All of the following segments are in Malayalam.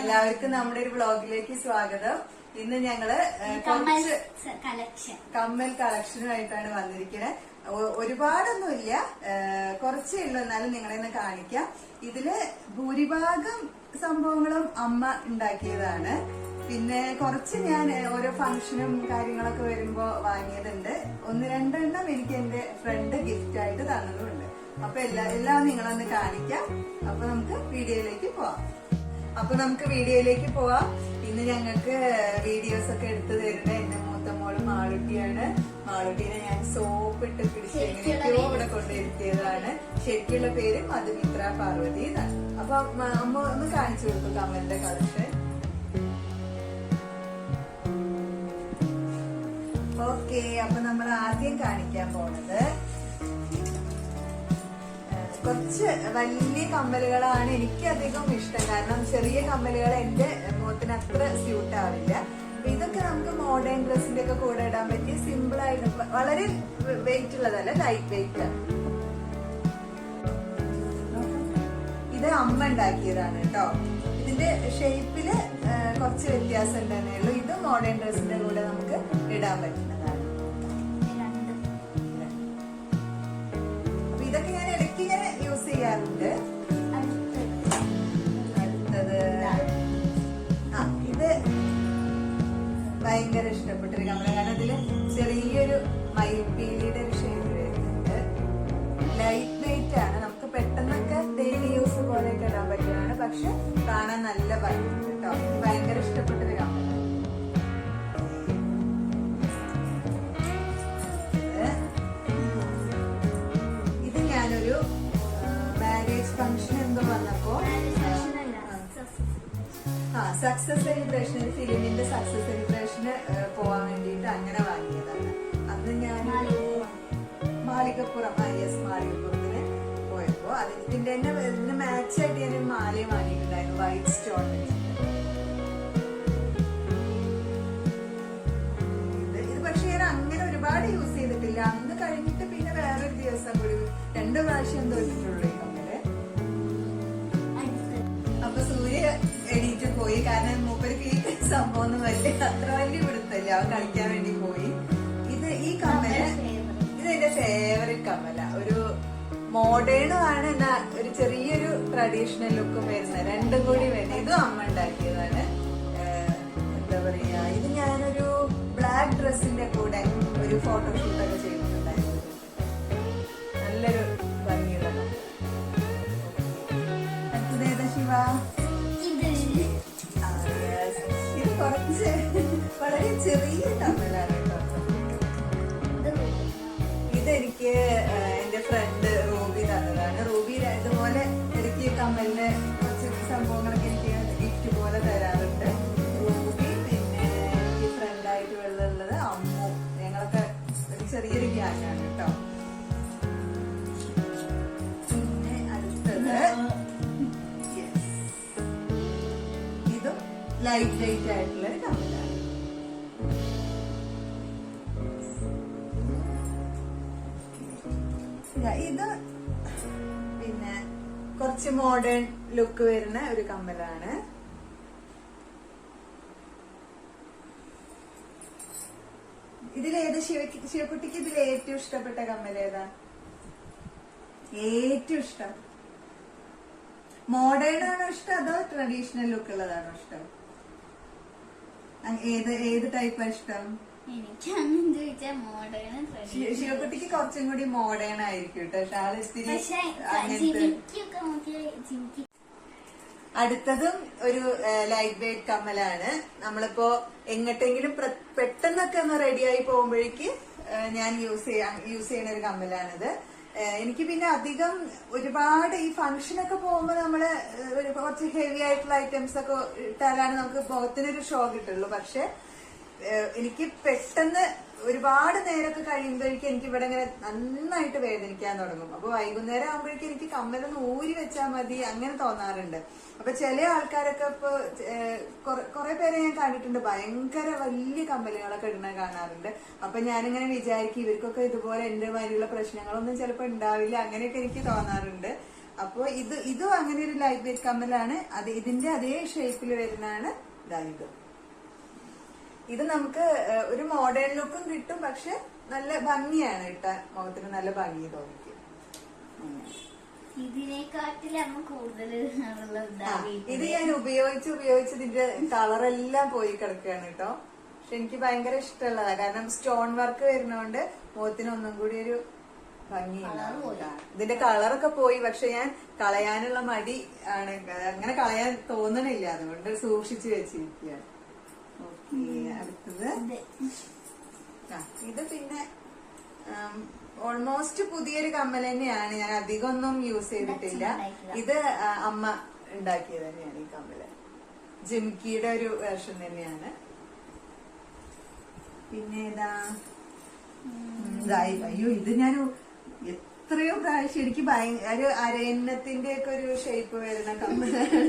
എല്ലാവർക്കും നമ്മുടെ ഒരു വ്ളോഗിലേക്ക് സ്വാഗതം. ഇന്ന് ഞങ്ങള് കമ്മൽ കളക്ഷനുമായിട്ടാണ് വന്നിരിക്കുന്നത്. ഒരുപാടൊന്നുമില്ല, കുറച്ചേ ഉള്ളൂ, എന്നാലും നിങ്ങളെ ഒന്ന് കാണിക്കാം. ഇതില് ഭൂരിഭാഗം സംഭവങ്ങളും അമ്മ ഉണ്ടാക്കിയതാണ്. പിന്നെ കുറച്ച് ഞാൻ ഓരോ ഫംഗ്ഷനും കാര്യങ്ങളൊക്കെ വരുമ്പോ വാങ്ങിയതുണ്ട്. ഒന്ന് രണ്ടെണ്ണം എനിക്ക് എന്റെ ഫ്രണ്ട് ഗിഫ്റ്റ് ആയിട്ട് തന്നതുമുണ്ട്. അപ്പൊ എല്ലാം നിങ്ങളൊന്ന് കാണിക്കാം. അപ്പൊ നമുക്ക് വീഡിയോയിലേക്ക് പോവാം. ഇന്ന് ഞങ്ങൾക്ക് വീഡിയോസ് ഒക്കെ എടുത്തു തരുന്നത് എന്റെ മൂത്ത മോള് മാളുട്ടിയാണ്. മാളുട്ടീനെ ഞാൻ സോപ്പ് ഇട്ട് പിടിച്ച് എങ്ങനെയൊക്കെയോ ഇവിടെ കൊണ്ടിരുത്തിയതാണ്. ശരിക്കുള്ള പേര് മധുമിത്ര പാർവതി എന്നാണ്. അപ്പൊ അമ്മ ഒന്ന് കാണിച്ചു കൊടുക്കും കമ്മലിന്റെ കളക്ഷൻ. ഓക്കെ, അപ്പൊ നമ്മൾ ആദ്യം കാണിക്കാൻ പോണത് കുറച്ച് വലിയ കമ്മലുകളാണ് എനിക്ക് അധികം ഇഷ്ടം. കാരണം ചെറിയ കമ്മലുകൾ എന്റെ മുഖത്തിന് അത്ര സ്യൂട്ട് ആവില്ല. അപ്പൊ ഇതൊക്കെ നമുക്ക് മോഡേൺ ഡ്രസ്സിന്റെ ഒക്കെ കൂടെ ഇടാൻ പറ്റിയ സിമ്പിൾ ആയിട്ട്, വളരെ വെയിറ്റ് ഉള്ളതല്ല, ലൈറ്റ് വെയിറ്റ് ആണ്. ഇത് അമ്മ ഉണ്ടാക്കിയതാണ് കേട്ടോ. ഇതിന്റെ ഷേപ്പില് കുറച്ച് വ്യത്യാസം ഉണ്ടെന്നേ ഉള്ളൂ. ഇത് മോഡേൺ ഡ്രസ്സിന്റെ കൂടെ നമുക്ക് ഇടാൻ പറ്റുന്നതാണ്. അപ്പൊ ഇതൊക്കെ ഞാൻ ഇടയ്ക്ക് ഇങ്ങനെ യൂസ് ചെയ്യാറുണ്ട്. അടുത്തത് ഇത് ഭയങ്കര ഇഷ്ടപ്പെട്ടൊരു കമ്മല. കാരണം ഇതില് ചെറിയൊരു മയിൽപ്പീലിയുടെ ഒരു ഷേപ്പ് വരുന്നുണ്ട്. ലൈറ്റ് വെയിറ്റ് ആണ്, നമുക്ക് പെട്ടെന്നൊക്കെ ഡെയിലി യൂസ് പോലെയൊക്കെ ഇടാൻ പറ്റുന്നതാണ്. പക്ഷെ കാണാൻ നല്ല ഭംഗിയുണ്ട് കേട്ടോ. ഭയങ്കര ഇഷ്ടപ്പെട്ടൊരു കമ്മല. ഇത് ഞാനൊരു മാരേജ് ഫംഗ്ഷൻ എന്തോ വന്നപ്പോ സക്സസ് സെലിബ്രേഷൻ, ഫിലിമിന്റെ സക്സസ് സെലിബ്രേഷന് പോവാൻ വേണ്ടിയിട്ട് അങ്ങനെ വാങ്ങിയതാണ്. അന്ന് ഞാൻ മാളികപ്പുറം മാളികപ്പുറത്തിന് പോയപ്പോ ഇതിന്റെ തന്നെ മാച്ച് ആയിട്ട് ഞാൻ മാലയും വാങ്ങിയിട്ടുണ്ടായിരുന്നു, വൈറ്റ് സ്റ്റോൺ വെച്ചിട്ട്. ഇത് പക്ഷെ ഞാൻ അങ്ങനെ ഒരുപാട് യൂസ് ചെയ്തിട്ടില്ല. അന്ന് കഴിഞ്ഞിട്ട് പിന്നെ വേറൊരു ദിവസം കൂടി 2 പ്രാവശ്യം തോന്നിട്ടുള്ളൂ ഈ കമ്മല്. അപ്പൊ സൂര്യ എണീറ്റ് പോയി. കാരണം മൂപ്പർക്ക് ഈ സംഭവം ഒന്നും അത്ര വലിയ പിടുത്തല്ല. അവൻ കളിക്കാൻ വേണ്ടി പോയി. ഈ കമ്മല് ഇത് എന്റെ ഫേവറേറ്റ് കമ്മല. ഒരു മോഡേണും ആണ്, എന്നാ ഒരു ചെറിയൊരു ട്രഡീഷണൽ ലുക്കും വരുന്ന, രണ്ടും കൂടി വേണം. ഇതും അമ്മ ഉണ്ടാക്കിയതാണ്. എന്താ പറയാ, ഇത് ഞാനൊരു ബ്ലാക്ക് ഡ്രസ്സിന്റെ കൂടെ ഒരു ഫോട്ടോഷൂട്ട് ഒക്കെ ചെയ്തിട്ടുണ്ടായിരുന്നു. നല്ലൊരു ഭംഗിയുള്ളതാണ്. അടുത്തതേതാ ശിവ? ഇത് കുറച്ച് വളരെ ചെറിയ കമ്മലാണ് കേട്ടോ. ഇതെനിക്ക് എന്റെ ഫ്രണ്ട് റൂബി തന്നതാണ്. റൂബി ഇതുപോലെ എനിക്ക് കമ്മലിന്റെ കുറച്ച് സംഭവങ്ങളൊക്കെ എനിക്ക് ഗിഫ്റ്റ് പോലെ തരാറുണ്ട്. റൂബി, പിന്നെ എനിക്ക് ഫ്രണ്ടായിട്ട് ഉള്ളത് അമ്മു. ഞങ്ങളൊക്കെ ഒരു ചെറിയൊരു ഗ്യാങ്ങാണ് കേട്ടോ. പിന്നെ അടുത്തത് ഇതും ലൈറ്റ് വെയിറ്റ് ആയിട്ടുള്ള ഒരു കമ്മലാണ്. ഇത് പിന്നെ കുറച്ച് മോഡേൺ ലുക്ക് വരുന്ന ഒരു കമ്മലാണ്. ഇതിലേത് ശിവക്കുട്ടിക്ക് ഇതിൽ ഏറ്റവും ഇഷ്ടപ്പെട്ട കമ്മൽ ഏതാ? ഏറ്റവും ഇഷ്ടം മോഡേൺ ആണോ ഇഷ്ടം, അതോ ട്രഡീഷണൽ ലുക്ക് ഉള്ളതാണോ ഇഷ്ടം? ഏത് ടൈപ്പാണ് ഇഷ്ടം? ശിവക്കുട്ടിക്ക് കുറച്ചും കൂടി മോഡേൺ ആയിരിക്കും കേട്ടോ. ഷാള് ഇത്തിരി അങ്ങനത്തെ. അടുത്തതും ഒരു ലൈറ്റ് വെയിറ്റ് കമ്മലാണ്. നമ്മളിപ്പോ എങ്ങോട്ടെങ്കിലും പെട്ടെന്നൊക്കെ ഒന്ന് റെഡിയായി പോകുമ്പോഴേക്ക് ഞാൻ യൂസ് ചെയ്യുന്ന ഒരു കമ്മലാണിത്. എനിക്ക് പിന്നെ അധികം ഒരുപാട് ഈ ഫംഗ്ഷനൊക്കെ പോകുമ്പോ നമ്മള് കുറച്ച് ഹെവി ആയിട്ടുള്ള ഐറ്റംസ് ഒക്കെ ഇട്ടാലാണ് നമുക്ക് മുഖത്തിനൊരു ഷോ കിട്ടുള്ളൂ. പക്ഷെ എനിക്ക് പെട്ടെന്ന് ഒരുപാട് നേരമൊക്കെ കഴിയുമ്പോഴേക്കും എനിക്ക് ഇവിടെ ഇങ്ങനെ നന്നായിട്ട് വേദനിക്കാൻ തുടങ്ങും. അപ്പൊ വൈകുന്നേരം ആകുമ്പോഴേക്കും എനിക്ക് കമ്മലൊന്ന് ഊരി വെച്ചാൽ മതി, അങ്ങനെ തോന്നാറുണ്ട്. അപ്പൊ ചില ആൾക്കാരൊക്കെ ഇപ്പൊ കുറെ പേരെ ഞാൻ കണ്ടിട്ടുണ്ട്, ഭയങ്കര വലിയ കമ്മലുകളൊക്കെ ഇടുന്ന കാണാറുണ്ട്. അപ്പൊ ഞാനിങ്ങനെ വിചാരിക്കും ഇവർക്കൊക്കെ ഇതുപോലെ എന്റെ മാതിരിയുള്ള പ്രശ്നങ്ങളൊന്നും ചിലപ്പോ ഉണ്ടാവില്ല, അങ്ങനെയൊക്കെ എനിക്ക് തോന്നാറുണ്ട്. അപ്പൊ ഇതും അങ്ങനെ ഒരു ലൈറ്റ് വെയിറ്റ് കമ്മലാണ്. അത് ഇതിന്റെ അതേ ഷേപ്പിൽ വരുന്നതാണ് ഇത് നമുക്ക് ഒരു മോഡേൺ ലുക്കും കിട്ടും. പക്ഷെ നല്ല ഭംഗിയാണ്, ഇട്ട മുഖത്തിന് നല്ല ഭംഗി തോന്നിക്കും. ഇത് ഞാൻ ഉപയോഗിച്ച് ഇതിന്റെ കളറെല്ലാം പോയി കിടക്കുകയാണ് കേട്ടോ. പക്ഷെ എനിക്ക് ഭയങ്കര ഇഷ്ടമുള്ളതാ, കാരണം സ്റ്റോൺ വർക്ക് വരുന്നോണ്ട് മുഖത്തിന് ഒന്നും കൂടി ഒരു ഭംഗിയുണ്ടാവും. ഇതിന്റെ കളറൊക്കെ പോയി, പക്ഷെ ഞാൻ കളയാനുള്ള മടി ആണ്, അങ്ങനെ കളയാൻ തോന്നണില്ല, അതുകൊണ്ട് സൂക്ഷിച്ചു വെച്ചിരിക്കുകയാണ്. ഓക്കെ, അടുത്തത് ഇത് പിന്നെ ഓൾമോസ്റ്റ് പുതിയൊരു കമ്മൽ തന്നെയാണ്, ഞാൻ അധികം ഒന്നും യൂസ് ചെയ്തിട്ടില്ല. ഇത് അമ്മ ഉണ്ടാക്കിയത് തന്നെയാണ് ഈ കമ്മല്, ജിംകിയുടെ ഒരു വേർഷൻ തന്നെയാണ്. പിന്നെ അയ്യോ ഇത് ഞാൻ എത്രയോ പ്രാവശ്യം, എനിക്ക് ഒരു അരയന്നത്തിന്റെ ഒക്കെ ഒരു ഷേപ്പ് വരുന്ന കമ്മലാണ്.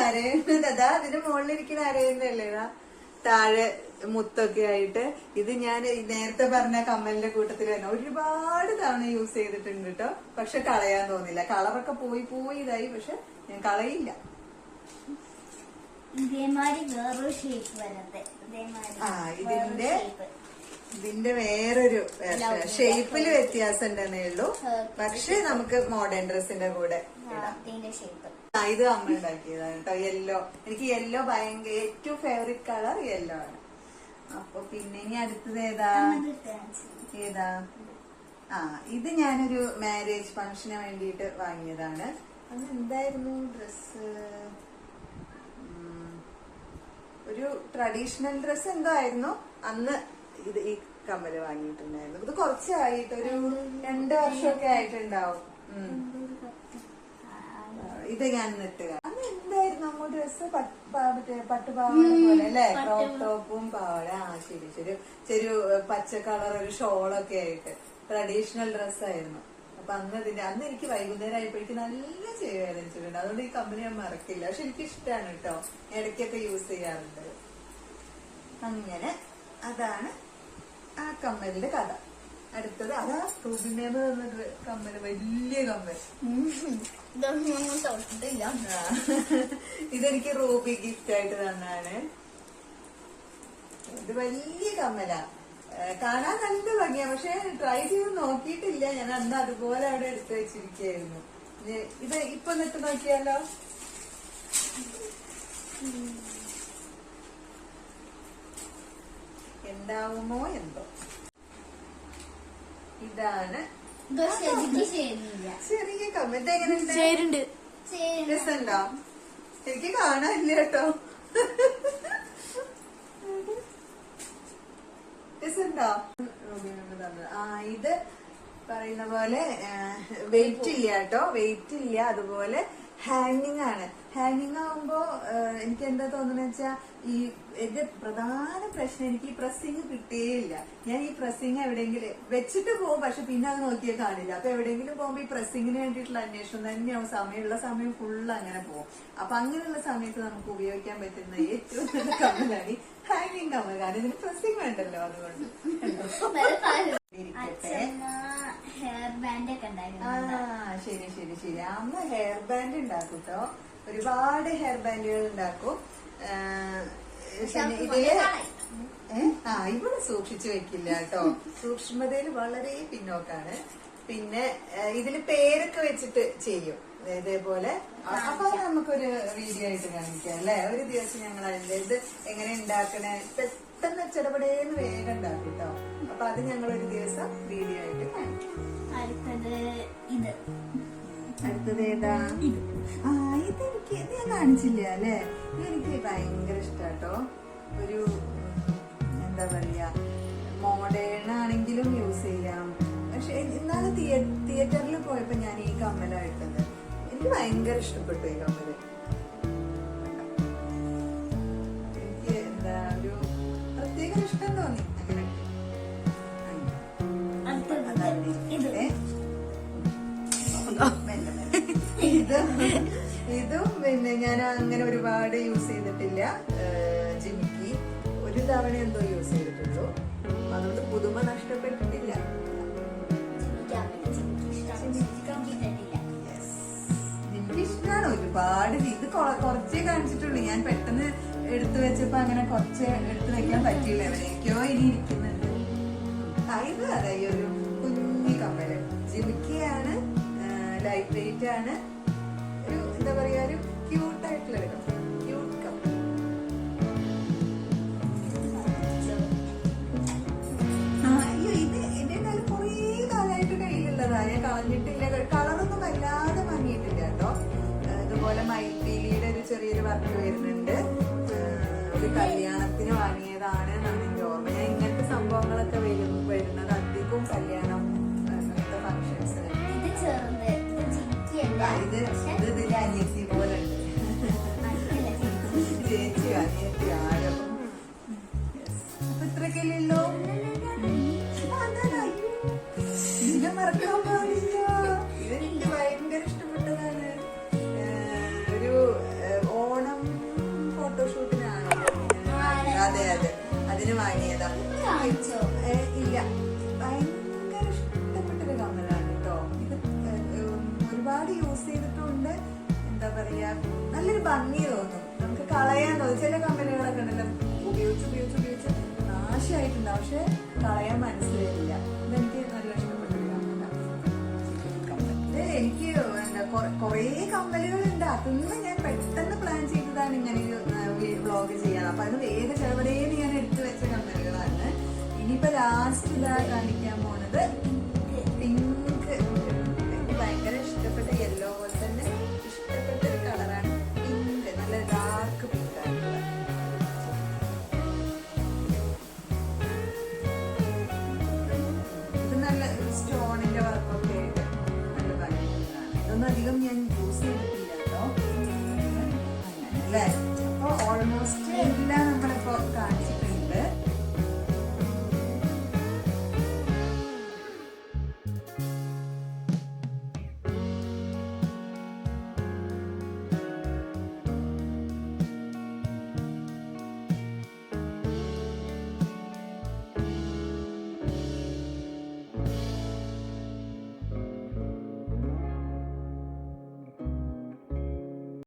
അരയന്നത് അതാ അതിന്റെ മുകളിലിരിക്കുന്ന അരയന്നല്ലേ, ഇതാ താഴെ മുത്തൊക്കെ ആയിട്ട്. ഇത് ഞാൻ നേരത്തെ പറഞ്ഞ കമ്മലിന്റെ കൂട്ടത്തിൽ തന്നെ ഒരുപാട് തവണ യൂസ് ചെയ്തിട്ടുണ്ട് കേട്ടോ. പക്ഷെ കളയാൻ തോന്നില്ല, കളറൊക്കെ പോയി ഇതായി, പക്ഷെ ഞാൻ കളയില്ല. ഇതിന്റെ വേറൊരു ഷേപ്പില് വ്യത്യാസം ഉണ്ടെന്നേ ഉള്ളൂ, പക്ഷെ നമുക്ക് മോഡേൺ ഡ്രസ്സിന്റെ കൂടെ ഇത് അമ്മ ഉണ്ടാക്കിയതാണ് കേട്ടോ. യെല്ലോ, എനിക്ക് യെല്ലോ ഭയങ്കര ഏറ്റവും ഫേവറേറ്റ് കളർ യെല്ലോ ആണ്. അപ്പൊ പിന്നെ ഇനി അടുത്തത് ഏതാ ഇത് ഞാനൊരു മാരേജ് ഫംഗ്ഷന് വേണ്ടിയിട്ട് വാങ്ങിയതാണ്. അന്ന് എന്തായിരുന്നു ഡ്രസ്, ഒരു ട്രഡീഷണൽ ഡ്രസ് എന്തോ ആയിരുന്നു. അന്ന് ഈ കമ്മല് വാങ്ങിയിട്ടുണ്ടായിരുന്നു. ഇത് കുറച്ചായിട്ട് ഒരു 2 വർഷമൊക്കെ ആയിട്ടുണ്ടാവും. ഇത് ഞാൻ ഇട്ടുക അന്ന് എന്തായിരുന്നു നമ്മ ഡ്രസ്, പട്ടുപാവാട പോലെ അല്ലെ, ക്രോപ്പ് ടോപ്പും പാവാട. ശരി പച്ച കളർ ഒരു ഷോളൊക്കെ ആയിട്ട് ട്രഡീഷണൽ ഡ്രസ്സായിരുന്നു. അപ്പൊ അന്ന് എനിക്ക് വൈകുന്നേരം ആയപ്പോഴേക്ക് നല്ല വേദനിച്ചിട്ടുണ്ട്. അതുകൊണ്ട് ഈ കമ്പനി ഞാൻ മറക്കില്ല. പക്ഷെ എനിക്ക് ഇഷ്ടമാണ് കേട്ടോ, ഇടയ്ക്കൊക്കെ യൂസ് ചെയ്യാറുണ്ട്. അങ്ങനെ അതാണ് ആ കമ്മലിന്റെ കഥ. അടുത്തത് അതാ റൂബിമേമ തന്നിട്ട് കമ്മല്, വലിയ കമ്മൽ. ഇതെനിക്ക് റൂബി ഗിഫ്റ്റ് ആയിട്ട് തന്നാണ്. ഇത് വലിയ കമ്മലാ, കാണാൻ നല്ല ഭംഗിയാ, പക്ഷെ ട്രൈ ചെയ്ത് നോക്കിയിട്ടില്ല. ഞാൻ അന്ന് അതുപോലെ അവിടെ എടുത്തു വെച്ചിരിക്കുകയായിരുന്നു. ഇത് ഇപ്പൊ നിട്ട് നോക്കിയാലോ. എന്താവുമോ എന്തോ. ഇതാണ് ചെറിയ കമ്മൽ. എങ്ങനെയുണ്ട്, രസമുണ്ടോ? എനിക്ക് കാണാനില്ല കേട്ടോ. രസമുണ്ടോ? ഇത് പറയുന്ന പോലെ വെയിറ്റ് ഇല്ല കേട്ടോ, വെയിറ്റ് ഇല്ല. അതുപോലെ ഹാങ്ങിങ് ആണ്. ഹാങ്ങിങ് ആവുമ്പോ എനിക്ക് എന്താ തോന്നുന്ന വെച്ചാ, എന്റെ പ്രധാന പ്രശ്നം എനിക്ക് ഈ പ്രസ്സിങ് കിട്ടുകയില്ല. ഞാൻ ഈ പ്രസ്സിങ് എവിടെയെങ്കിലും വെച്ചിട്ട് പോകും, പക്ഷെ പിന്നെ അത് നോക്കിയാൽ കാണില്ല. അപ്പൊ എവിടെയെങ്കിലും പോകുമ്പോ ഈ പ്രസ്സിങ്ങിന് വേണ്ടിയിട്ടുള്ള അന്വേഷണം തന്നെയാവും. സമയമുള്ള സമയം ഫുള്ള് അങ്ങനെ പോകും. അപ്പൊ അങ്ങനെയുള്ള സമയത്ത് നമുക്ക് ഉപയോഗിക്കാൻ പറ്റുന്ന ഏറ്റവും നല്ല കമ്മലാണ് ഈ ഹാങ്ങിങ് കമ്മൽ. കാരണം ഇതിന് പ്രസ്സിങ് വേണ്ടല്ലോ, അതുകൊണ്ട് ശരി. അമ്മ ഹെയർ ബാൻഡ് ഉണ്ടാക്കും കേട്ടോ, ഒരുപാട് ഹെയർ ബാൻഡുകൾ ഉണ്ടാക്കും. ഇതില് ഇവിടെ സൂക്ഷിച്ചു വെക്കില്ല കേട്ടോ, സൂക്ഷ്മതയിൽ വളരെ പിന്നോക്കാണ്. പിന്നെ ഇതില് പേരൊക്കെ വെച്ചിട്ട് ചെയ്യും ഇതേപോലെ. അപ്പൊ നമുക്കൊരു വീഡിയോ ആയിട്ട് കാണിക്കാം അല്ലെ. ഒരു ദിവസം ഞങ്ങൾ അതിന്റെ ഇത് എങ്ങനെ ഉണ്ടാക്കണേ പെട്ടെന്ന് ചെറുപടേന്ന് വേഗം ഉണ്ടാക്കും കേട്ടോ. അപ്പൊ അത് ഞങ്ങളൊരു ദിവസം വീഡിയോ ആയിട്ട് കാണിക്കാം. അടുത്തത് ഏതാ? ഇതെനിക്ക് ഞാൻ കാണിച്ചില്ല അല്ലെ. എനിക്ക് ഭയങ്കര ഇഷ്ടാട്ടോ. ഒരു എന്താ പറയാ, മോഡേൺ ആണെങ്കിലും യൂസ് ചെയ്യാം. പക്ഷെ ഇന്നാള് തിയേറ്ററിൽ പോയപ്പോ ഞാൻ ഈ കമ്മലായിട്ടത് എനിക്ക് ഭയങ്കര ഇഷ്ടപ്പെട്ടു ഈ കമ്മല്. എനിക്ക് എന്താ ഒരു പ്രത്യേക ഇഷ്ടം തോന്നി. അങ്ങനെ ഇതും പിന്നെ ഞാൻ അങ്ങനെ ഒരുപാട് യൂസ് ചെയ്തിട്ടില്ല. ജിമിക്കി ഒരു തവണ എന്തോ യൂസ് ചെയ്തിട്ടുള്ളൂ, അതുകൊണ്ട് പുതുമ നഷ്ടപ്പെട്ടിട്ടില്ല. ഇഷ്ടമാണ് ഒരുപാട്. ഇത് കുറച്ചേ കാണിച്ചിട്ടുള്ളൂ. ഞാൻ പെട്ടെന്ന് എടുത്തു വെച്ചപ്പോ അങ്ങനെ കുറച്ച് എടുത്തു വെക്കാൻ പറ്റിയില്ല. എവിടേക്കോ ഇനി ഇരിക്കുന്നുണ്ട്. ഇത് അതെ ഈ ഒരു കുഞ്ഞി കമ്മല് ജിമിക്കിയാണ്, ലൈറ്റ് വെയിറ്റ് ആണ്. ഒരു എന്താ പറയാ ഒരു ക്യൂട്ടായിട്ടുള്ള ഒരു ക്യൂട്ട് കമ്മൽ. അയ്യോ ഇത് എന്റെ കാലം കുറേ കാലമായിട്ട് കയ്യിലുള്ളതാ. ഞാൻ കളഞ്ഞിട്ടില്ല. കളറൊന്നും വല്ലാതെ വാങ്ങിയിട്ടില്ല കേട്ടോ. ഇതുപോലെ മൈപ്പീലിയുടെ ഒരു ചെറിയൊരു വർക്ക് വരുന്നുണ്ട്. ഒരു കല്യാണത്തിന് വാങ്ങിയതാണ് എന്നാണ് എന്റെ ഓർമ്മ. ഞാൻ ഇങ്ങനത്തെ സംഭവങ്ങളൊക്കെ വരുന്നത് അധികവും കല്യാണം അങ്ങനത്തെ ഫംഗ്ഷൻസിന്. ഇതിന്റെ അനിയത്തി പോലെ ഉണ്ട്. ചേച്ചി അനിയത്തി ആരോ. അപ്പൊ ഇത്രയൊക്കെയല്ലോ. ഇതിനെ മറക്കാൻ പാടില്ല. ഇതെനിക്ക് ഭയങ്കര ഇഷ്ടപ്പെട്ടതാണ്. ഒരു ഓണം ഫോട്ടോഷൂട്ടിനാണ്. അതെ അതെ അതിന് വാങ്ങിയതാ. ഇല്ല ഭയങ്കര ഇഷ്ടപ്പെട്ടൊരു കമ്മലാണ് കേട്ടോ. ഇത് ഒരുപാട് യൂസ് ചെയ്തിട്ടുണ്ട്. എന്താ പറയാ നല്ലൊരു ഭംഗി തോന്നും. നമുക്ക് കളയാൻ തോന്നും. ചില കമ്മലുകളൊക്കെ ഉണ്ടല്ലോ ഉപയോഗിച്ച് നാശമായിട്ടുണ്ട്. പക്ഷെ കളയാൻ മനസ്സിലായില്ല. ഇതെനിക്ക് നല്ല ഇഷ്ടപ്പെട്ടൊരു കമ്മലാണ്. എനിക്ക് എന്താ കൊറേ കമ്മലുകളുണ്ട്. അതൊന്നും ഞാൻ പെട്ടെന്ന് പ്ലാൻ ചെയ്തതാണ് ഇങ്ങനെ വ്ളോഗ് ചെയ്യാൻ. അപ്പൊ അത് വേഗം ചെറുപടേന്ന് ഞാൻ എടുത്തു വെച്ച കമ്മലുകളാണ്. ഇനിയിപ്പോ ലാസ്റ്റ് ഇതാ കാണിക്കാൻ പോണത് പിങ്ക്. എനിക്ക് ഭയങ്കര ഇഷ്ടപ്പെട്ട യെല്ലോ പോലെ തന്നെ ഇഷ്ടപ്പെട്ട ഒരു കളറാണ് പിങ്ക്. നല്ല ഡാർക്ക് പിങ്ക് ആയിട്ടുള്ള. ഇത് നല്ല സ്റ്റോണിന്റെ വർക്കൊക്കെ ആയിട്ട് നല്ല ഭംഗിയാണ്. ഇതൊന്നും അധികം ഞാൻ യൂസ് ചെയ്തിട്ടില്ല കേട്ടോ. അങ്ങനെ അല്ലേ. അപ്പൊ ഓൾമോസ്റ്റ്